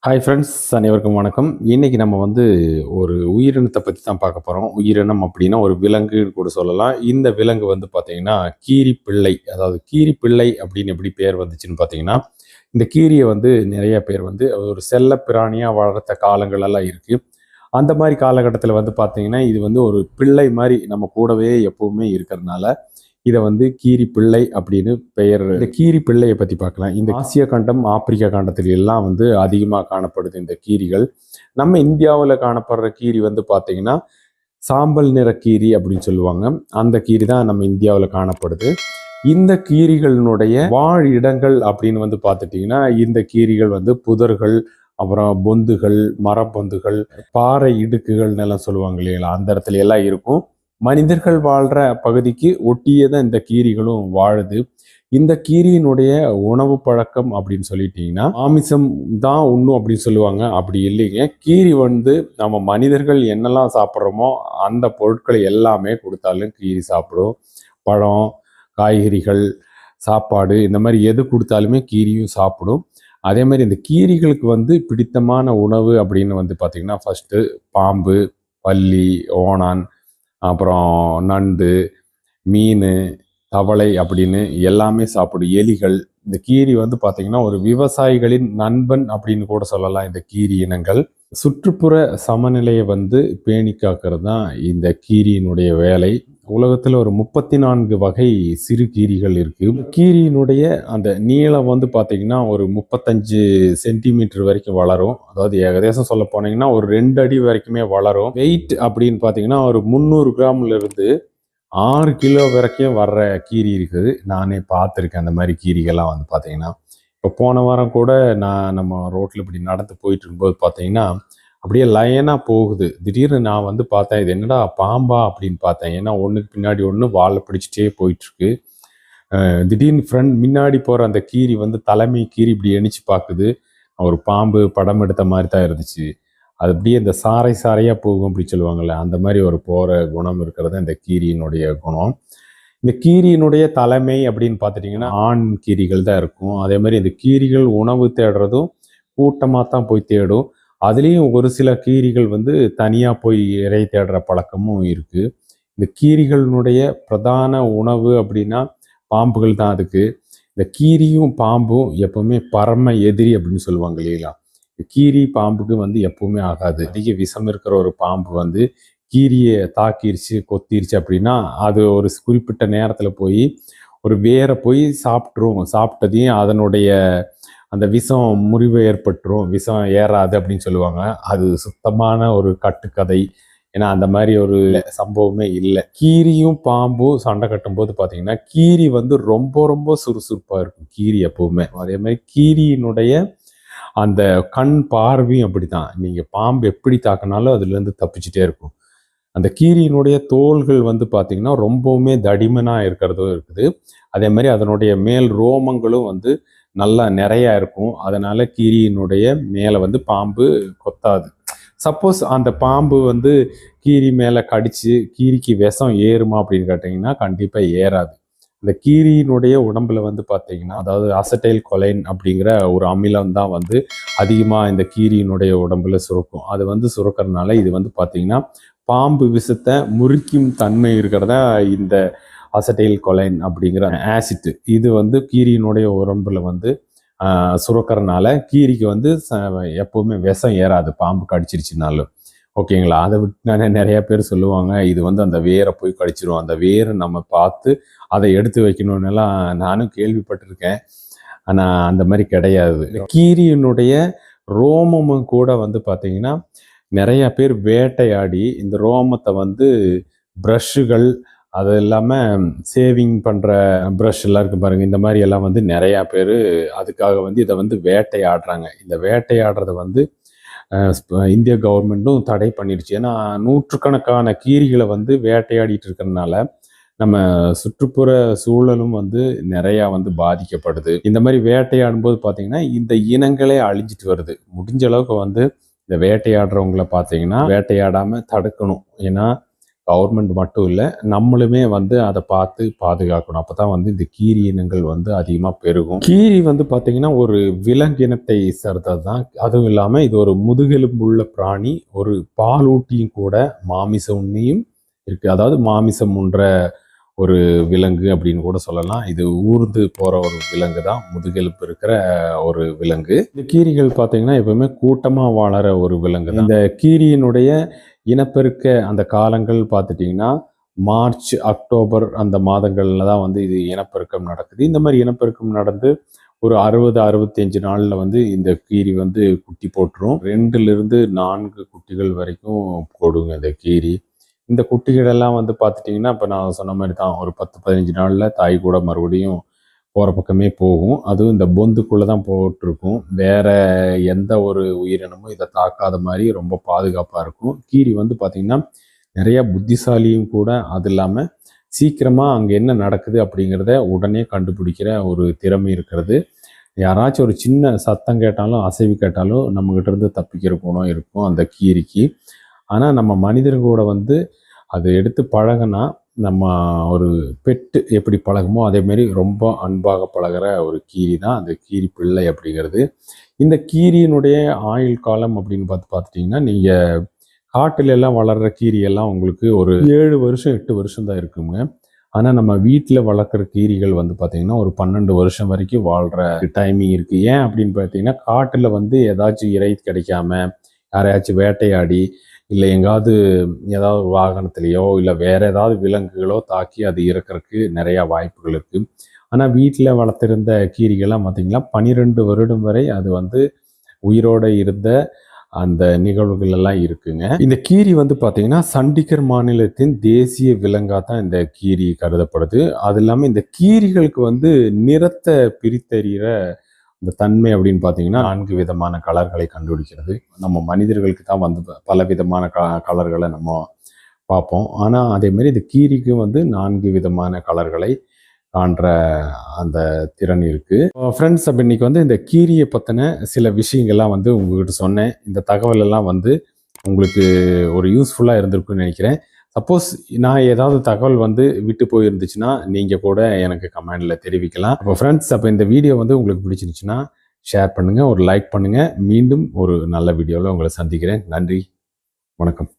Hi friends, அனைவருக்கும் வணக்கம். இன்னைக்கு நம்ம ஒரு உயிரினத்தை பற்றி தான் பார்க்க போகிறோம். உயிரினம் அப்படின்னா ஒரு விலங்குன்னு கூட சொல்லலாம். இந்த விலங்கு பார்த்தீங்கன்னா கீரிப்பிள்ளை. அதாவது கீரிப்பிள்ளை அப்படின்னு எப்படி பேர் வந்துச்சுன்னு பார்த்தீங்கன்னா, இந்த கீரியை நிறைய பேர் ஒரு செல்ல பிராணியாக வளர்த்த காலங்கள் எல்லாம் இருக்குது. அந்த மாதிரி காலகட்டத்தில் பார்த்தீங்கன்னா இது ஒரு பிள்ளை மாதிரி நம்ம கூடவே எப்பவுமே இருக்கிறதுனால இதை கீரி பிள்ளை அப்படின்னு பெயர். இந்த கீரி பிள்ளையை பற்றி பார்க்கலாம். இந்த ஆசிய கண்டம், ஆப்பிரிக்கா கண்டத்தில் எல்லாம் அதிகமாக காணப்படுது இந்த கீரிகள். நம்ம இந்தியாவில் காணப்படுற கீரி பார்த்தீங்கன்னா சாம்பல் நிற கீரி அப்படின்னு சொல்லுவாங்க. அந்த கீரி தான் நம்ம இந்தியாவில் காணப்படுது. இந்த கீரிகளினுடைய வாழ் இடங்கள் அப்படின்னு பார்த்துட்டிங்கன்னா இந்த கீரிகள் புதர்கள், அப்புறம் பொந்துகள், மரப்பொந்துகள், பாறை இடுக்குகள்னு எல்லாம் சொல்லுவாங்க இல்லைங்களா, அந்த இடத்துல எல்லாம் இருக்கும். மனிதர்கள் வாழ்கிற பகுதிக்கு ஒட்டியே தான் இந்த கீரிகளும் வாழுது. இந்த கீரியினுடைய உணவு பழக்கம் அப்படின்னு சொல்லிட்டீங்கன்னா மாமிசம் தான் உண்ணும் அப்படின்னு சொல்லுவாங்க. அப்படி இல்லைங்க, கீரி நம்ம மனிதர்கள் என்னெல்லாம் சாப்பிட்றோமோ அந்த பொருட்களை எல்லாமே கொடுத்தாலும் கீரி சாப்பிடும். பழம், காய்கறிகள், சாப்பாடு, இந்த மாதிரி எது கொடுத்தாலுமே கீரியும் சாப்பிடும். அதே மாதிரி இந்த கீரிகளுக்கு பிடித்தமான உணவு அப்படின்னு பார்த்தீங்கன்னா ஃபர்ஸ்ட்டு பாம்பு, பல்லி, ஓணான், அப்புறம் நண்டு, மீன், தவளை அப்படின்னு எல்லாமே சாப்பிடும். எலிகள். இந்த கீரி பார்த்தீங்கன்னா ஒரு விவசாயிகளின் நண்பன் அப்படின்னு கூட சொல்லலாம். இந்த கீரி இனங்கள் சுற்றுப்புற சமநிலையை பேணி காக்கிறது தான் இந்த கீரியினுடைய வேலை. உலகத்தில் ஒரு 34 வகை சிறு கீரிகள் இருக்கு. கீரியினுடைய அந்த நீளம் பார்த்தீங்கன்னா ஒரு 35 சென்டிமீட்டர் வரைக்கும் வளரும். அதாவது ஏகதேசம் சொல்ல போனீங்கன்னா ஒரு 2 அடி வரைக்குமே வளரும். வெயிட் அப்படின்னு பார்த்தீங்கன்னா ஒரு 300 கிராம்ல இருந்து 6 கிலோ வரைக்கும் வர்ற கீரி இருக்குது. நானே பார்த்துருக்கேன் அந்த மாதிரி கீரிகள்லாம் பார்த்தீங்கன்னா. இப்போ போன வாரம் கூட நம்ம ரோட்டில் இப்படி நடந்து போயிட்டு இருக்கும்போது பார்த்தீங்கன்னா அப்படியே லைனாக போகுது. திடீர்னு நான் பார்த்தேன், இது என்னடா பாம்பா அப்படின்னு பார்த்தேன். ஏன்னா ஒன்றுக்கு பின்னாடி ஒன்று வாழை பிடிச்சிட்டே போயிட்டுருக்கு. திடீர்னு முன்னாடி போகிற அந்த கீரி தலைமை கீரி இப்படி எணிச்சு பார்க்குது. ஒரு பாம்பு படம் எடுத்த மாதிரி தான் இருந்துச்சு. அது அப்படியே இந்த சாறை சாறையாக போகும் அப்படி சொல்லுவாங்கள்ல, அந்த மாதிரி ஒரு போகிற குணம் இருக்கிறது இந்த கீரியினுடைய குணம். இந்த கீரியினுடைய தலைமை அப்படின்னு பார்த்துட்டிங்கன்னா ஆண் கீரிகள் தான் இருக்கும். அதே மாதிரி இந்த கீரிகள் உணவு தேடுறதும் கூட்டமாக தான் போய் தேடும். அதுலேயும் ஒரு சில கீரிகள் தனியாக போய் இறை தேடுற பழக்கமும் இருக்குது. இந்த கீரிகளினுடைய பிரதான உணவு அப்படின்னா பாம்புகள் தான். அதுக்கு இந்த கீரியும் பாம்பும் எப்பவுமே பரம எதிரி அப்படின்னு சொல்லுவாங்க இல்லைங்களா. இந்த கீரி பாம்புக்கு எப்பவுமே ஆகாது. அதிக விஷம் இருக்கிற ஒரு பாம்பு கீரியை தாக்கிருச்சு, கொத்திருச்சு அப்படின்னா அது ஒரு குறிப்பிட்ட நேரத்தில் போய் ஒரு வேரை போய் சாப்பிட்ரும். சாப்பிட்டதையும் அதனுடைய அந்த விஷம் முறிவு ஏற்பட்டுரும், விஷம் ஏறாது அப்படின்னு சொல்லுவாங்க. அது சுத்தமான ஒரு கட்டுக்கதை. ஏன்னா அந்த மாதிரி ஒரு சம்பவமே இல்லை. கீரியும் பாம்பும் சண்டை கட்டும் போது பார்த்தீங்கன்னா கீரி ரொம்ப ரொம்ப சுறுசுறுப்பாக இருக்கும். கீரி எப்பவுமே அதே மாதிரி கீரியினுடைய அந்த கண் பார்வையும் அப்படித்தான். நீங்கள் பாம்பு எப்படி தாக்கினாலும் அதுலேருந்து தப்பிச்சுட்டே இருக்கும். அந்த கீரியினுடைய தோள்கள் பார்த்தீங்கன்னா ரொம்பவுமே தடிமனாக இருக்கிறதும் இருக்குது. அதே மாதிரி அதனுடைய மேல் ரோமங்களும் நல்லா நிறையா இருக்கும். அதனால கீரியினுடைய மேலே பாம்பு கொத்தாது. சப்போஸ் அந்த பாம்பு கீரி மேலே கடிச்சு கீரிக்கு விஷம் ஏறுமா அப்படின்னு கேட்டிங்கன்னா கண்டிப்பாக ஏறாது. இந்த கீரியினுடைய உடம்புல பார்த்தீங்கன்னா அதாவது அசட்டைல் கொலைன் அப்படிங்கிற ஒரு அமிலம் தான் அதிகமாக இந்த கீரியினுடைய உடம்புல சுரக்கும். அது சுரக்கிறதுனால இது பார்த்தீங்கன்னா பாம்பு விஷத்தை முறிக்கும் தன்மை இருக்கிறதா இந்த அசட்டைல் கொலைன் அப்படிங்கிற ஆசிட். இது கீரியினுடைய உடம்புல சுரக்கிறதுனால கீரிக்கு எப்பவுமே விஷம் ஏறாது பாம்பு கடிச்சிருச்சுனாலும். ஓகேங்களா. அதை விட்டு நிறைய பேர் சொல்லுவாங்க இது அந்த வேரை போய் கடிச்சிரும், அந்த வேரை நம்ம பார்த்து அதை எடுத்து வைக்கணும்னு எல்லாம் நானும் கேள்விப்பட்டிருக்கேன். ஆனால் அந்த மாதிரி கிடையாது. கீரியினுடைய ரோமமும் கூட பார்த்தீங்கன்னா நிறைய பேர் வேட்டையாடி இந்த ரோமத்தை ப்ரஷ்ஷுகள், அது இல்லாமல் சேவிங் பண்ணுற ப்ரஷ் எல்லாம் இருக்கு பாருங்கள், இந்த மாதிரி எல்லாம் நிறையா பேர் அதுக்காக இதை வேட்டையாடுறாங்க. இந்த வேட்டையாடுறதை இந்திய கவர்மெண்ட்டும் தடை பண்ணிடுச்சு. ஏன்னா நூற்றுக்கணக்கான கீரிகளை வேட்டையாடிட்டு இருக்கிறதுனால நம்ம சுற்றுப்புற சூழலும் நிறையா பாதிக்கப்படுது. இந்த மாதிரி வேட்டையாடும் போது பார்த்தீங்கன்னா இந்த இனங்களே அழிஞ்சிட்டு வருது. முடிஞ்ச அளவுக்கு இந்த வேட்டையாடுறவங்களை பார்த்தீங்கன்னா வேட்டையாடாமல் தடுக்கணும். ஏன்னா கவர்மெண்ட் மட்டும் இல்லை, நம்மளுமே வந்து அதை பார்த்து பாதுகாக்கணும். அப்போ தான் வந்து இந்த கீரி இனங்கள் வந்து அதிகமாக பெருகும். கீரி வந்து பார்த்தீங்கன்னா ஒரு விலங்கினத்தை சேர்ந்தது தான். அதுவும் இல்லாமல் இது ஒரு முதுகெலும்புள்ள பிராணி, ஒரு பாலூட்டியும் கூட, மாமிச உண்ணியும் இருக்குது. அதாவது மாமிசம் உண்ற ஒரு விலங்கு அப்படின்னு கூட சொல்லலாம். இது ஊர்ந்து போகிற ஒரு விலங்கு தான், முதுகெலும்பு இருக்கிற ஒரு விலங்கு. இந்த கீரிகள் பார்த்தீங்கன்னா எப்பவுமே கூட்டமாக வாழற ஒரு விலங்கு தான். இந்த கீரியினுடைய இனப்பெருக்க அந்த காலங்கள் பார்த்துட்டிங்கன்னா மார்ச், அக்டோபர் அந்த மாதங்களில் தான் வந்து இது இனப்பெருக்கம் நடக்குது. இந்த மாதிரி இனப்பெருக்கம் நடந்து ஒரு 60-65 நாளில் வந்து இந்த கீரி வந்து குட்டி போட்டுரும். 2லிருந்து 4 குட்டிகள் வரைக்கும் போடுங்க இந்த கீரி. இந்த குட்டிகளெல்லாம் வந்து பார்த்துட்டிங்கன்னா இப்போ நான் சொன்ன மாதிரி தான் ஒரு 10-15 நாளில் தாய் கூட மறுபடியும் போகிற பக்கமே போகும். அதுவும் இந்த பொந்துக்குள்ளே தான் போட்டிருக்கும். வேற எந்த ஒரு உயிரினமும் இதை தாக்காத மாதிரி ரொம்ப பாதுகாப்பாக இருக்கும். கீரி வந்து பார்த்திங்கன்னா நிறைய புத்திசாலியும் கூட. அது இல்லாமல் சீக்கிரமாக அங்கே என்ன நடக்குது அப்படிங்கிறத உடனே கண்டுபிடிக்கிற ஒரு திறமை இருக்கிறது. யாராச்சும் ஒரு சின்ன சத்தம் கேட்டாலும் அசைவு கேட்டாலும் நம்மகிட்ட இருந்து தப்பிக்கிற குணம் இருக்கும் அந்த கீரிக்கு. ஆனால் நம்ம மனிதர்கள் கூட வந்து அதை எடுத்து பழகினா நம்ம ஒரு பெட்டு எப்படி பழகுமோ அதேமாரி ரொம்ப அன்பாக பழகிற ஒரு கீரி தான் அந்த கீரி பிள்ளை அப்படிங்கிறது. இந்த கீரியினுடைய ஆயுள் காலம் அப்படின்னு பார்த்துட்டிங்கன்னா நீங்கள் காட்டிலெல்லாம் வளர்கிற கீரியெல்லாம் உங்களுக்கு ஒரு 7 வருஷம் 8 வருஷம் தான் இருக்குங்க. ஆனால் நம்ம வீட்டில் வளர்க்குற கீரிகள் வந்து பார்த்திங்கன்னா ஒரு 12 வருஷம் வரைக்கும் வாழ்கிற டைமிங் இருக்குது. ஏன் அப்படின்னு பார்த்தீங்கன்னா காட்டில் வந்து ஏதாச்சும் இறை கிடைக்காம யாரையாச்சும் வேட்டையாடி இல்லை எங்காவது ஏதாவது வாகனத்திலேயோ இல்லை வேறு ஏதாவது விலங்குகளோ தாக்கி அது இறக்கிறதுக்கு நிறையா வாய்ப்புகள் இருக்குது. ஆனால் வீட்டில் வளர்த்திருந்த கீரிகள்லாம் பார்த்திங்கன்னா 12 வருடம் வரை அது வந்து உயிரோடு இருந்த அந்த நிகழ்வுகள் எல்லாம் இருக்குங்க. இந்த கீரி வந்து பார்த்தீங்கன்னா சண்டிகர் மாநிலத்தின் தேசிய விலங்காக தான் இந்த கீரி கருதப்படுது. அது இல்லாமல் இந்த கீரிகளுக்கு வந்து நிறத்தை பிரித்தறிகிற இந்த தன்மை அப்படின்னு பார்த்தீங்கன்னா 4 விதமான கலர்களை கண்டுபிடிக்கிறது. நம்ம மனிதர்களுக்கு தான் வந்து பல விதமான கலர்களை நம்ம பார்ப்போம். ஆனால் அதேமாரி இந்த கீரிக்கும் வந்து 4 விதமான கலர்களை காண்ற அந்த திறன் இருக்குது. ஃப்ரெண்ட்ஸ், அப்போ இன்றைக்கி வந்து இந்த கீரியை பற்றின சில விஷயங்கள்லாம் வந்து உங்கள்கிட்ட சொன்னேன். இந்த தகவல் எல்லாம் வந்து உங்களுக்கு ஒரு யூஸ்ஃபுல்லாக இருந்திருக்குன்னு நினைக்கிறேன். சப்போஸ் நான் ஏதாவது தகவல் வந்து விட்டு போயிருந்துச்சுன்னா நீங்கள் கூட எனக்கு கமெண்டில் தெரிவிக்கலாம். அப்போ ஃப்ரெண்ட்ஸ், அப்போ இந்த வீடியோ வந்து உங்களுக்கு பிடிச்சிருந்துச்சுன்னா ஷேர் பண்ணுங்கள், ஒரு லைக் பண்ணுங்கள். மீண்டும் ஒரு நல்ல வீடியோவில் உங்களை சந்திக்கிறேன். நன்றி, வணக்கம்.